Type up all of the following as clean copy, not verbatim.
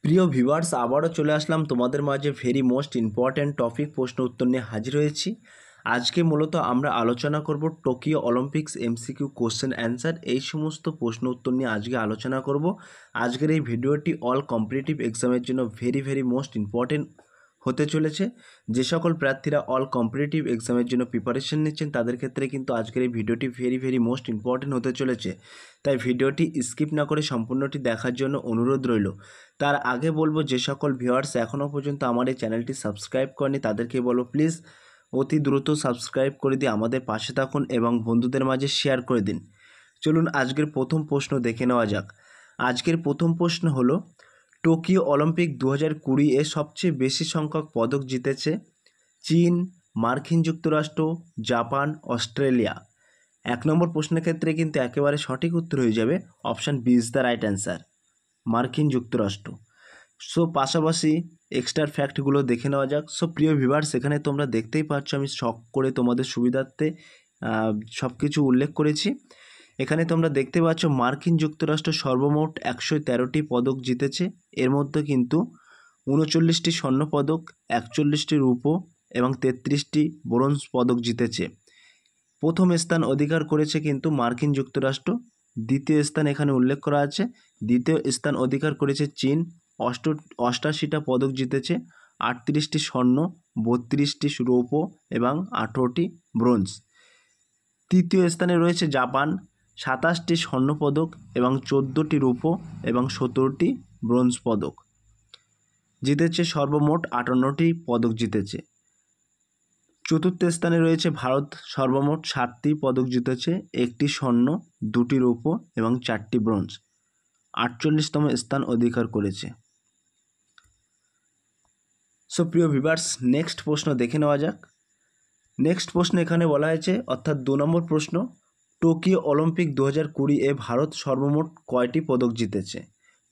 প্রিয় ভিউয়ার্স, আবারও চলে আসলাম তোমাদের মাঝে ভেরি মোস্ট ইম্পর্ট্যান্ট টপিক প্রশ্ন উত্তর নিয়ে হাজির হয়েছি। আজকে মূলত আমরা আলোচনা করব Tokyo Olympics MCQ question answer, এই সমস্ত প্রশ্ন উত্তর নিয়ে আজকে আলোচনা করব। আজকের এই ভিডিওটি অল কম্পিটিটিভ এক্সামের জন্য ভেরি মোস্ট ইম্পর্ট্যান্ট হতে চলেছে। যে সকল প্রার্থীরা অল কম্পিটিটিভ এক্সামের জন্য প্রিপারেশন নিচ্ছেন তাদের ক্ষেত্রে কিন্তু আজকের এই ভিডিওটি ভেরি মোস্ট ইম্পর্ট্যান্ট হতে চলেছে। তাই ভিডিওটি স্কিপ না করে সম্পূর্ণটি দেখার জন্য অনুরোধ রইল। তার আগে বলবো, যে সকল ভিউয়ার্স এখনও পর্যন্ত আমার এই চ্যানেলটি সাবস্ক্রাইব করেনি তাদেরকে বলবো প্লিজ অতি দ্রুত সাবস্ক্রাইব করে দিয়ে আমাদের পাশে থাকুন এবং বন্ধুদের মাঝে শেয়ার করে দিন। চলুন আজকের প্রথম প্রশ্ন দেখে নেওয়া যাক। আজকের প্রথম প্রশ্ন হলো, টোকিও অলিম্পিক 2020 এ সবচেয়ে বেশি সংখ্যক পদক জিতেছে চীন, মার্কিন যুক্তরাষ্ট্র, জাপান, অস্ট্রেলিয়া। এক নম্বর প্রশ্নের ক্ষেত্রে কিন্তু একেবারে সঠিক উত্তর হয়ে যাবে option B is the right answer, মার্কিন যুক্তরাষ্ট্র। সো পাশাপাশি এক্সট্রা ফ্যাক্টগুলো দেখে নেওয়া যাক। সো প্রিয় ভিউয়ার্স, এখানে তোমরা দেখতেই পাচ্ছ আমি শখ করে তোমাদের সুবিধার্থে সব কিছু উল্লেখ করেছি। এখানে তোমরা দেখতে পাচ্ছ মার্কিন যুক্তরাষ্ট্র সর্বমোট 113টি পদক জিতেছে। এর মধ্যে কিন্তু 39টি স্বর্ণপদক, 41টি রূপো এবং 33টি ব্রোঞ্জ পদক জিতেছে। প্রথম স্থান অধিকার করেছে কিন্তু মার্কিন যুক্তরাষ্ট্র। দ্বিতীয় স্থান এখানে উল্লেখ করা আছে। দ্বিতীয় স্থান অধিকার করেছে চীন, 88টা পদক জিতেছে, 38টি স্বর্ণ, 32টি রৌপ্য এবং 18টি ব্রোঞ্জ। তৃতীয় স্থানে রয়েছে জাপান, 27টি স্বর্ণপদক এবং 14টি রৌপ্য এবং 17টি ব্রোঞ্জ পদক জিতেছে, সর্বমোট 58টি পদক জিতেছে। চতুর্থ স্থানে রয়েছে ভারত, সর্বমোট 7টি পদক জিতেছে, 1টি স্বর্ণ, 2টি রৌপ্য এবং 4টি ব্রোঞ্জ, 48তম স্থান অধিকার করেছে। সো প্রিয় ভিউয়ার্স, নেক্সট প্রশ্ন দেখে নেওয়া যাক। নেক্সট প্রশ্ন এখানে বলা হয়েছে, অর্থাৎ 2 নম্বর প্রশ্ন, টোকিও অলিম্পিক 2020 এ ভারত সর্বমোট কয়টি পদক জিতেছে?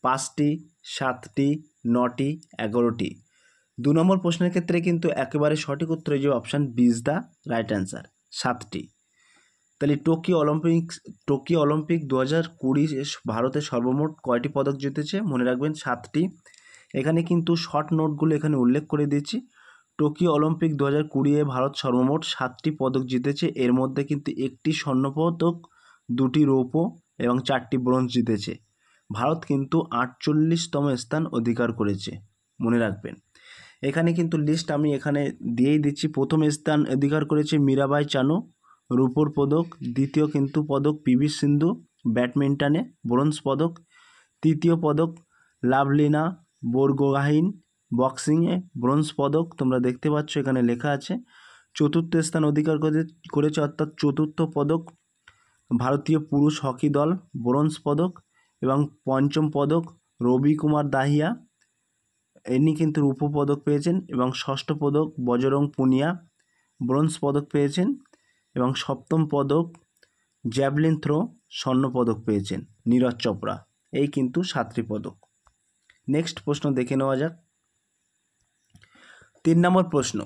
5টি, 7টি, 9টি, 11টি। 2 নম্বর প্রশ্নের ক্ষেত্রে কিন্তু একেবারে সঠিক উত্তর যে option B is the right answer, 7টি। তাহলে টোকিও অলিম্পিক 2020 ভারতে সর্বমোট কয়টি পদক জিতেছে? মনে রাখবেন 7টি। এখানে কিন্তু শর্ট নোটগুলো এখানে উল্লেখ করে দিচ্ছি। টোকিও অলিম্পিক 2020 এ ভারত সর্বমোট 7টি পদক জিতেছে। এর মধ্যে কিন্তু 1টি স্বর্ণপদক, 2টি রৌপ্য এবং 4টি ব্রোঞ্জ জিতেছে। ভারত কিন্তু 48তম স্থান অধিকার করেছে, মনে রাখবেন। এখানে কিন্তু লিস্ট আমি এখানে দিয়েই দিচ্ছি। প্রথম স্থান অধিকার করেছে মীরাবাই চানু, রূপোর পদক। দ্বিতীয় কিন্তু পদক পিভি সিন্ধু, ব্যাডমিন্টনে ব্রোঞ্জ পদক। তৃতীয় পদক লাভলিনা বোরগোহাইন, বক্সিংয়ে ব্রোঞ্জ পদক, তোমরা দেখতে পাচ্ছ এখানে লেখা আছে। চতুর্থ স্থান অধিকার করেছে, অর্থাৎ চতুর্থ পদক ভারতীয় পুরুষ হকি দল, ব্রোঞ্জ পদক। এবং পঞ্চম পদক রবি কুমার দাহিয়া, ইনি কিন্তু রূপো পদক পেয়েছেন। এবং ষষ্ঠ পদক বজরং পুনিয়া, ব্রোঞ্জ পদক পেয়েছেন। এবং সপ্তম পদক জ্যাভলিন থ্রো, স্বর্ণ পদক পেয়েছেন নীরজ চোপড়া। এই কিন্তু 7টি পদক। নেক্সট প্রশ্ন দেখে নেওয়া যাক। 3 নম্বর প্রশ্ন,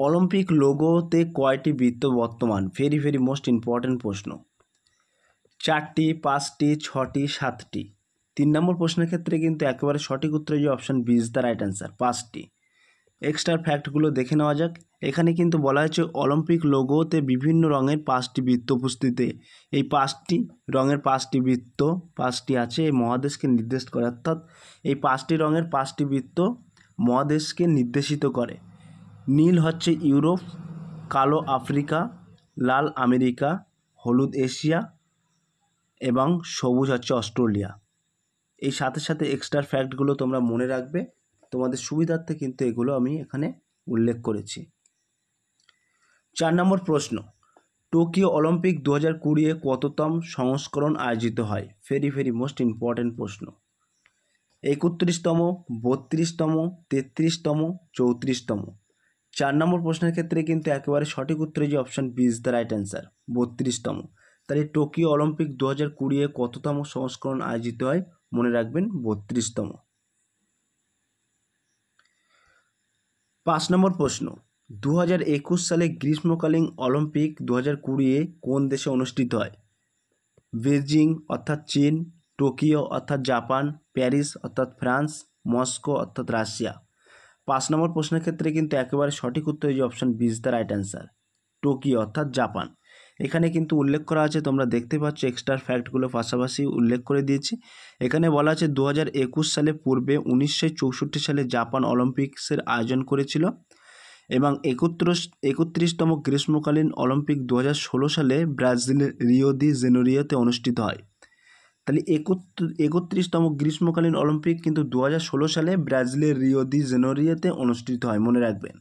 অলিম্পিক লোগোতে কয়টি বৃত্ত বর্তমান? ভেরি মোস্ট ইম্পর্ট্যান্ট প্রশ্ন। 4টি, 5টি, 6টি, 7টি। 3 নম্বর প্রশ্নের ক্ষেত্রে কিন্তু একেবারে সঠিক উত্তর যে option B is the right answer, 5টি। এক্সট্রা ফ্যাক্টগুলো দেখে নেওয়া যাক। এখানে কিন্তু বলা হয়েছে অলিম্পিক লোগোতে বিভিন্ন রঙের 5টি বৃত্ত উপস্থিত। এই 5টি রঙের 5টি বৃত্ত 5টি আছে, এই মহাদেশকে নির্দেশ করে। অর্থাৎ এই 5টি রঙের 5টি বৃত্ত মহাদেশকে নির্দেশিত করে। নীল হচ্ছে ইউরোপ, কালো আফ্রিকা, লাল আমেরিকা, হলুদ এশিয়া এবং সবুজ হচ্ছে অস্ট্রেলিয়া। এই সাথে এক্সট্রা ফ্যাক্টগুলো তোমরা মনে রাখবে, তোমাদের সুবিধার্থে কিন্তু এগুলো আমি এখানে উল্লেখ করেছি। 4 নম্বর প্রশ্ন, টোকিও অলিম্পিক 2020 এ কততম সংস্করণ আয়োজিত হয়? ভেরি মোস্ট ইম্পর্ট্যান্ট প্রশ্ন। 31তম, 32তম, 33তম, 34তম। 4 নম্বর প্রশ্নের ক্ষেত্রে কিন্তু একেবারে সঠিক উত্তর যে option B is the right answer, 32তম। তাহলে টোকিও অলিম্পিক 2020 এ কততম সংস্করণ আয়োজিত হয়? মনে রাখবেন 32তম। 5 নম্বর প্রশ্ন, 2021 সালে গ্রীষ্মকালীন অলিম্পিক 2020 কোন দেশে অনুষ্ঠিত হয়? বেজিং অর্থাৎ চীন, টোকিও অর্থাৎ জাপান, প্যারিস অর্থাৎ ফ্রান্স, মস্কো অর্থাৎ রাশিয়া। 5 নম্বর প্রশ্নের ক্ষেত্রে কিন্তু একেবারে সঠিক উত্তর যে option B is the right answer, Tokyo অর্থাৎ জাপান। এখানে কিন্তু উল্লেখ করা আছে, তোমরা দেখতে পাচ্ছ এক্সট্রা ফ্যাক্টগুলো পাশাপাশি উল্লেখ করে দিয়েছি। এখানে বলা আছে 2021 সালে পূর্বে 1964 সালে জাপান অলিম্পিক্সের আয়োজন করেছিল এবং 31তম গ্রীষ্মকালীন অলিম্পিক 2016 সালে ব্রাজিলের রিও দি জেনেরিওতে অনুষ্ঠিত হয়। তাহলে 31তম গ্রীষ্মকালীন অলিম্পিক কিন্তু 2016 সালে ব্রাজিলের রিও দি জেনেরিওতে অনুষ্ঠিত হয়, মনে রাখবেন।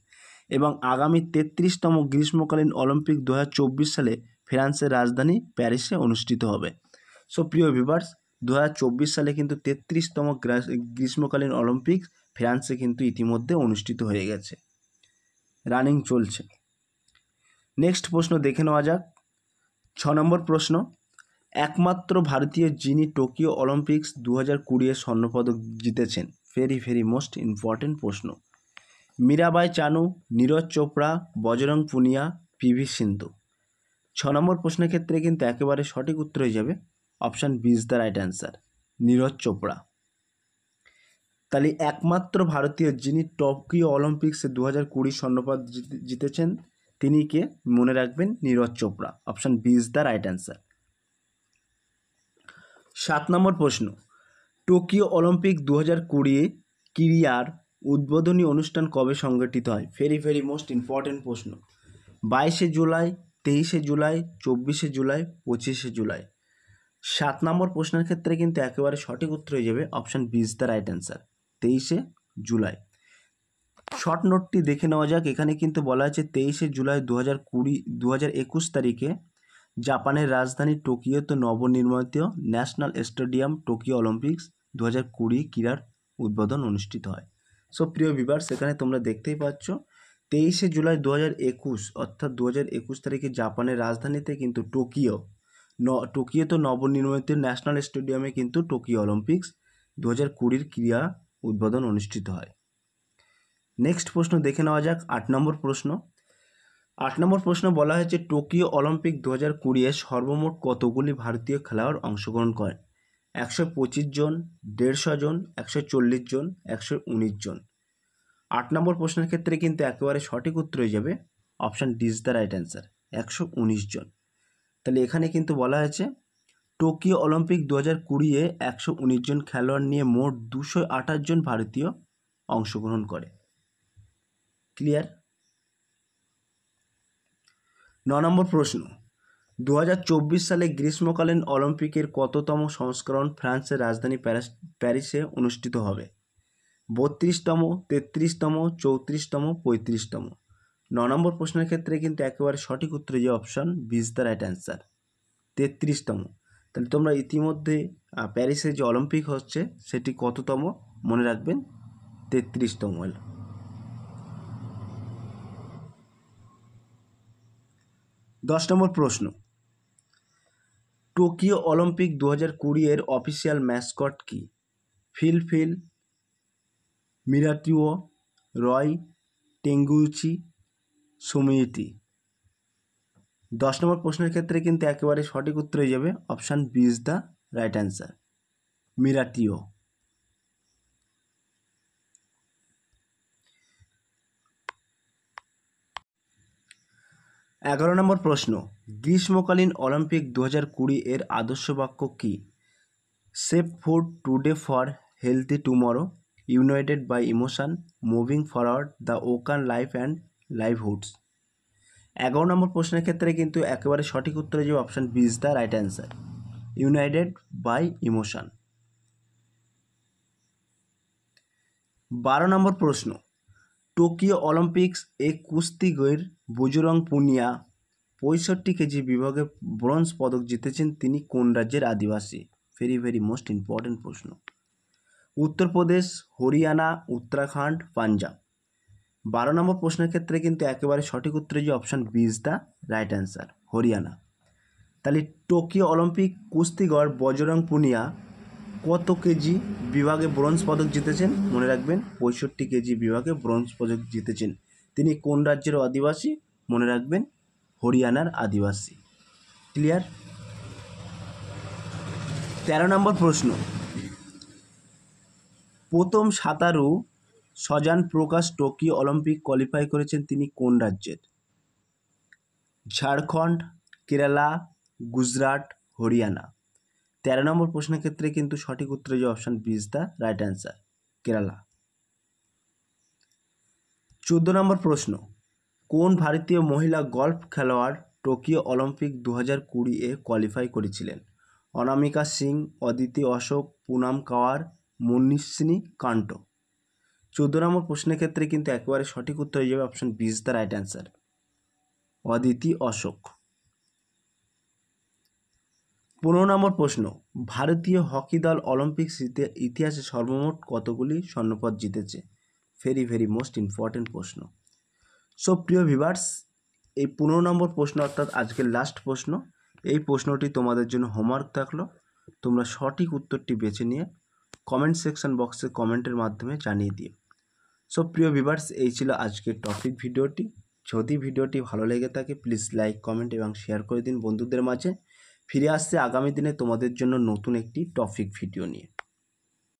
এবং আগামী 33তম গ্রীষ্মকালীন অলিম্পিক 2024 সালে ফ্রান্সের রাজধানী প্যারিসে অনুষ্ঠিত হবে। সো প্রিয় ভিউয়ার্স, 2024 সালে কিন্তু 33তম গ্রীষ্মকালীন অলিম্পিক ফ্রান্সে কিন্তু ইতিমধ্যে অনুষ্ঠিত হয়ে গেছে, রানিং চলছে। নেক্সট প্রশ্ন দেখে নেওয়া যাক। 6 নম্বর প্রশ্ন, একমাত্র ভারতীয় যিনি টোকিও অলিম্পিক্স 2020 স্বর্ণপদক জিতেছেন। ভেরি মোস্ট ইম্পর্টেন্ট প্রশ্ন। মীরাবাই চানু, নীরজ চোপড়া, বজরং পুনিয়া, পিভি সিন্ধু। 6 নম্বর প্রশ্নের ক্ষেত্রে কিন্তু একেবারে সঠিক উত্তর হয়ে যাবে option B is the right answer, Neeraj Chopra. তাহলে একমাত্র ভারতীয় যিনি টোকিও অলিম্পিক্সে 2020 স্বর্ণপদক জিতেছেন তিনি কে, মনে রাখবেন Neeraj Chopra. Option B is the right answer. 7 number প্রশ্ন, টোকিও অলিম্পিক 2020 ক্রীড়ার উদ্বোধনী অনুষ্ঠান কবে সংগঠিত হয়। ভেরি মোস্ট ইম্পর্টেন্ট প্রশ্ন। 22শে জুলাই, 23শে জুলাই, 24শে জুলাই, 25শে জুলাই। 7 নম্বর প্রশ্নের ক্ষেত্রে কিন্তু একেবারে সঠিক উত্তর হয়ে যাবে option B is the right answer, 23শে জুলাই। শর্ট নোটটি দেখে নেওয়া যাক। এখানে কিন্তু বলা আছে 23শে জুলাই 2021 তারিখে জাপানের রাজধানী টোকিওতে নবনির্মিত ন্যাশনাল স্টেডিয়াম টোকিও অলিম্পিক্স 2020 ক্রীড়ার উদ্বোধন অনুষ্ঠিত হয়। সো প্রিয় ভিউয়ার্স, এখানে তোমরা দেখতেই পাচ্ছ 23শে জুলাই 2021 অর্থাৎ 2021 তারিখে জাপানের রাজধানীতে কিন্তু টোকিওতে নবনির্মিত ন্যাশনাল স্টেডিয়ামে কিন্তু টোকিও অলিম্পিক্স 2020 ক্রীড়া উদ্বোধন অনুষ্ঠিত হয়। নেক্সট প্রশ্ন দেখে নেওয়া যাক। 8 নম্বর প্রশ্ন। 8 নম্বর প্রশ্ন বলা হয়েছে টোকিও অলিম্পিক 2020 সর্বমোট কতগুলি ভারতীয় খেলোয়াড় অংশগ্রহণ করেন। 125 জন, 150 জন, 140 জন, 119 জন। 8 নম্বর প্রশ্নের ক্ষেত্রে কিন্তু একেবারে সঠিক উত্তর হয়ে যাবে option D is the right answer, 119 জন। তাহলে এখানে কিন্তু বলা হয়েছে টোকিও অলিম্পিক 2020 119 জন খেলোয়াড় নিয়ে মোট 228 জন ভারতীয় অংশগ্রহণ করে। ক্লিয়ার। 9 নম্বর প্রশ্ন, 2024 সালে গ্রীষ্মকালীন অলিম্পিকের কততম সংস্করণ ফ্রান্সের রাজধানী প্যারিসে অনুষ্ঠিত হবে। 32তম, 33তম, 34তম, 35তম। 9 নম্বর প্রশ্নের ক্ষেত্রে কিন্তু একেবারে সঠিক উত্তর যে option B is the right answer, 33তম। তাহলে তোমরা ইতিমধ্যে প্যারিসে যে অলিম্পিক হচ্ছে সেটি কততম মনে রাখবেন, 33তম। 10 নম্বর প্রশ্ন, টোকিও অলিম্পিক 2020 এর অফিসিয়াল ম্যাসকট কি। ফিল, মিরাটিও, রয়, টেঙ্গুচি, সুমিতি। 10 নম্বর প্রশ্নের ক্ষেত্রে কিন্তু একেবারে সঠিক উত্তর হয়ে যাবে option B is the right answer, Miraitowa. এগারো নম্বর প্রশ্ন, গ্রীষ্মকালীন অলিম্পিক 2020 এর আদর্শ বাক্য কী। Save food today for healthy tomorrow, united by emotion, moving forward, the ocean life and livelihoods. 11 নম্বর প্রশ্নের ক্ষেত্রে কিন্তু একেবারে সঠিক উত্তর হয়ে যাবে option B is the right answer, united by emotion. 12 number প্রশ্ন, টোকিও অলিম্পিক্স এ কুস্তিগীর বজরং পুনিয়া 65 কেজি বিভাগে ব্রোঞ্জ পদক জিতেছেন, তিনি কোন রাজ্যের আদিবাসী। ভেরি মোস্ট ইম্পর্টেন্ট প্রশ্ন। উত্তরপ্রদেশ, হরিয়ানা, উত্তরাখণ্ড, পাঞ্জাব। 12 নম্বর প্রশ্নের ক্ষেত্রে কিন্তু একেবারে সঠিক উত্তর যে option B is the right answer, Haryana. তাহলে টোকিও অলিম্পিক কুস্তিগর বজরং পুনিয়া কত কেজি বিভাগে ব্রোঞ্জ পদক জিতেছেন মনে রাখবেন, 65 কেজি বিভাগে ব্রোঞ্জ পদক জিতেছেন। তিনি কোন রাজ্যের আদিবাসী মনে রাখবেন, হরিয়ানার আদিবাসী। ক্লিয়ার। 13 নম্বর প্রশ্ন, প্রথম সাঁতারু সজান প্রকাশ টোকিও অলিম্পিক কোয়ালিফাই করেছেন, তিনি কোন রাজ্যের? ঝাড়খণ্ড, কেরালা, গুজরাট, হরিয়ানা। 13 নম্বর প্রশ্নের ক্ষেত্রে কিন্তু সঠিক উত্তর যে option B is the right answer, Kerala. 14 number প্রশ্ন, কোন ভারতীয় মহিলা গল্ফ খেলোয়াড় টোকিও অলিম্পিক 2020 কোয়ালিফাই করেছিলেন? অনামিকা সিং, অদিতি অশোক, পুনাম কাওয়ার, মনীষিনী কান্টো। 14 নম্বর প্রশ্নের ক্ষেত্রে কিন্তু একেবারে সঠিক উত্তর হয়ে যাবে option B is the right answer, Aditi Ashok. 15 number প্রশ্ন, ভারতীয় হকি দল অলিম্পিক্স ইতিহাসে সর্বমোট কতগুলি স্বর্ণপদক জিতেছে? ভেরি ভেরি মোস্ট ইম্পর্টেন্ট প্রশ্ন। সো প্রিয় ভিউয়ার্স, এই 15 নম্বর প্রশ্ন অর্থাৎ আজকের লাস্ট প্রশ্ন, এই প্রশ্নটি তোমাদের জন্য হোমওয়ার্ক থাকলো। তোমরা সঠিক উত্তরটি বেছে নিয়ে কমেন্ট সেকশন বক্সে কমেন্টের মাধ্যমে জানিয়ে দিও। সো প্রিয় ভিউয়ার্স, এই ছিল আজকের টপিক ভিডিওটি। যদি ভিডিওটি ভালো লেগে থাকে প্লিজ লাইক, কমেন্ট এবং শেয়ার করে দিন বন্ধুদের মাঝে। ফিরে আসছে আগামী দিনে তোমাদের জন্য নতুন একটি টপিক ভিডিও নিয়ে।